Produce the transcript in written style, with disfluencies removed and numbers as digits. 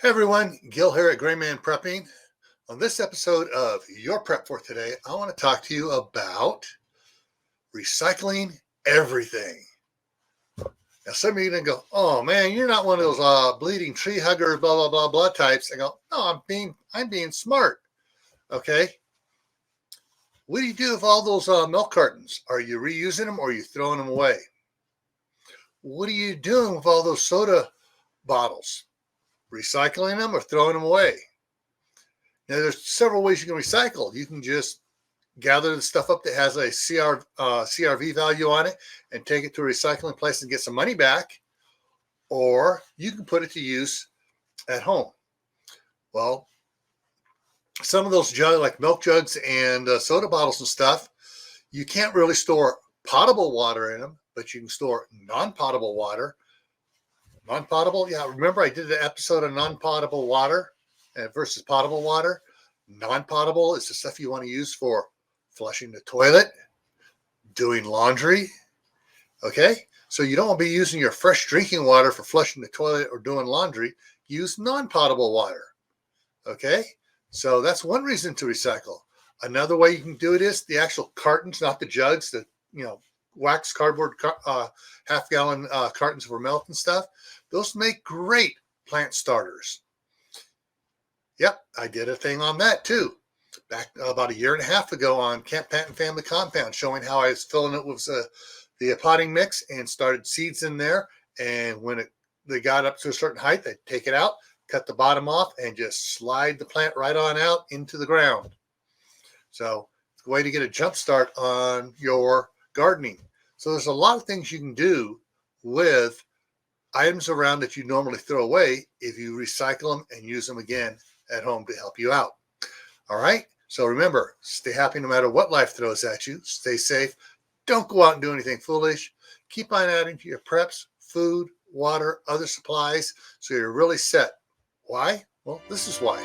Hey everyone, Gil here at Grayman Prepping. On this episode of Your Prep for Today, I want to talk to you about recycling everything. Now, some of you are going to go, "Oh man, you're not one of those bleeding tree hugger, blah blah blah blah types." I go, "No, I'm being smart." Okay, what do you do with all those milk cartons? Are you reusing them or are you throwing them away? What are you doing with all those soda bottles? Recycling them or throwing them away? Now, there's several ways you can recycle. You can just gather the stuff up that has a CRV value on it and take it to a recycling place and get some money back, or you can put it to use at home. Well, some of those jugs, like milk jugs and soda bottles and stuff, you can't really store potable water in them, but you can store non-potable water. Non-potable, yeah, remember I did an episode of non-potable water versus potable water. Non-potable is the stuff you want to use for flushing the toilet, doing laundry. Okay, so you don't want to be using your fresh drinking water for flushing the toilet or doing laundry. Use non-potable water. Okay, so that's one reason to recycle. Another way you can do it is the actual cartons, not the jugs, the wax cardboard half-gallon cartons for milk and stuff. Those make great plant starters. Yep, I did a thing on that too. Back about a year and a half ago on Camp Patton Family Compound, showing how I was filling it with the potting mix and started seeds in there. And when they got up to a certain height, I'd take it out, cut the bottom off, and just slide the plant right on out into the ground. So it's a way to get a jump start on your gardening. So there's a lot of things you can do with items around that you normally throw away if you recycle them and use them again at home to help you out. All right. So remember, stay happy no matter what life throws at you. Stay safe. Don't go out and do anything foolish. Keep on adding to your preps, food, water, other supplies, so you're really set. Why? Well, this is why.